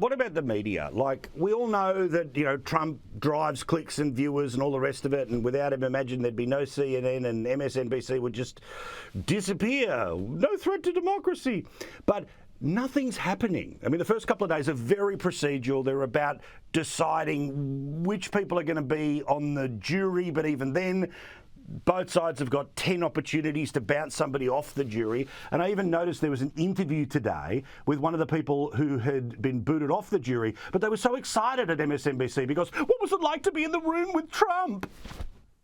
What about the media? Like, we all know that, Trump drives clicks and viewers and all the rest of it, and without him, imagine there'd be no CNN and MSNBC would just disappear. No threat to democracy. But nothing's happening. I mean, the first couple of days are very procedural. They're about deciding which people are going to be on the jury, but even then, both sides have got 10 opportunities to bounce somebody off the jury. And I even noticed there was an interview today with one of the people who had been booted off the jury, but they were so excited at MSNBC because what was it like to be in the room with Trump?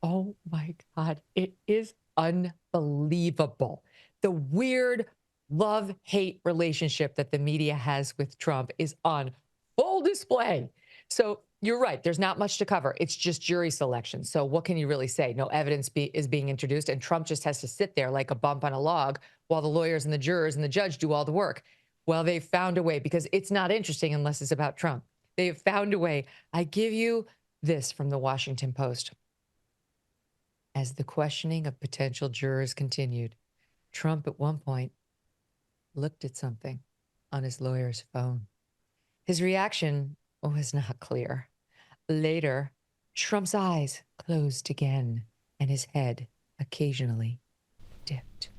Oh my God, it is unbelievable. The weird love-hate relationship that the media has with Trump is on full display. So you're right. There's not much to cover. It's just jury selection. So what can you really say? No evidence is being introduced, and Trump just has to sit there like a bump on a log while the lawyers and the jurors and the judge do all the work. Well, they've found a way, because it's not interesting unless it's about Trump. They have found a way. I give you this from the Washington Post. As the questioning of potential jurors continued, Trump at one point looked at something on his lawyer's phone. His reaction was not clear. Later, Trump's eyes closed again and his head occasionally dipped.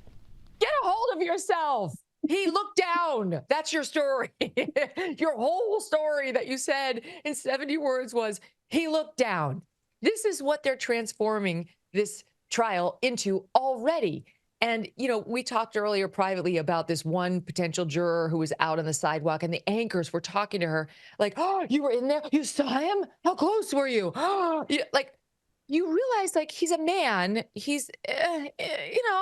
Get a hold of yourself. He looked down. That's your story. Your whole story that you said in 70 words was, he looked down. This is what they're transforming this trial into already. And, we talked earlier privately about this one potential juror who was out on the sidewalk, and the anchors were talking to her like, oh, you were in there? You saw him? How close were you? You realize, he's a man. He's,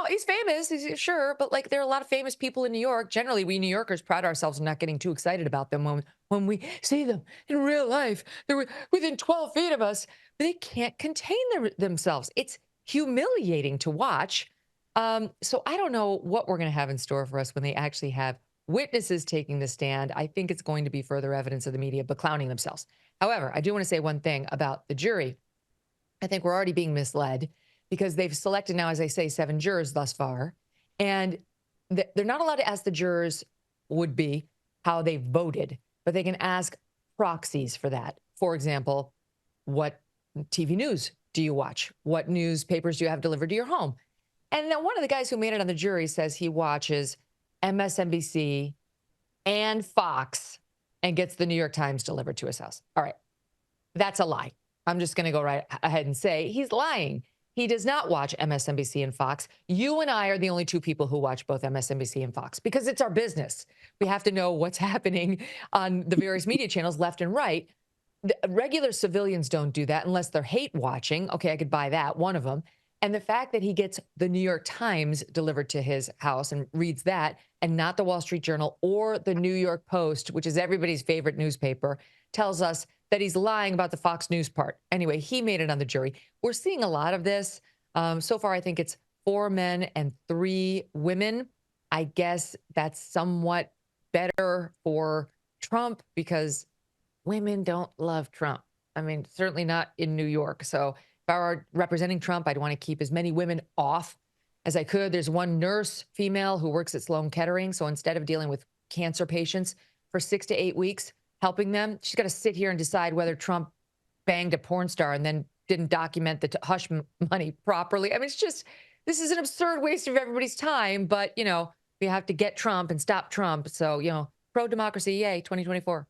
he's famous, sure. But, there are a lot of famous people in New York. Generally, we New Yorkers pride ourselves on not getting too excited about them when we see them in real life. They're within 12 feet of us. But they can't contain themselves. It's humiliating to watch. So I don't know what we're going to have in store for us when they actually have witnesses taking the stand. I think it's going to be further evidence of the media beclowning themselves. However, I do want to say one thing about the jury. I think we're already being misled because they've selected now, as I say, 7 jurors thus far. And they're not allowed to ask the jurors would be how they voted, but they can ask proxies for that. For example, what TV news do you watch? What newspapers do you have delivered to your home? And then one of the guys who made it on the jury says he watches MSNBC and Fox and gets the New York Times delivered to his house. All right. That's a lie. I'm just going to go right ahead and say he's lying. He does not watch MSNBC and Fox. You and I are the only 2 people who watch both MSNBC and Fox because it's our business. We have to know what's happening on the various media channels left and right. The regular civilians don't do that unless they're hate watching. Okay, I could buy that, one of them. And the fact that he gets the New York Times delivered to his house and reads that, and not the Wall Street Journal or the New York Post, which is everybody's favorite newspaper, tells us that he's lying about the Fox News part. Anyway, he made it on the jury. We're seeing a lot of this. So far, I think it's 4 men and 3 women. I guess that's somewhat better for Trump because women don't love Trump. I mean, certainly not in New York. So if I were representing Trump, I'd want to keep as many women off as I could. There's one nurse, female, who works at Sloan Kettering. So instead of dealing with cancer patients for 6 to 8 weeks, helping them, she's got to sit here and decide whether Trump banged a porn star and then didn't document the hush money properly. I mean, this is an absurd waste of everybody's time. But, we have to get Trump and stop Trump. So, pro-democracy, yay, 2024.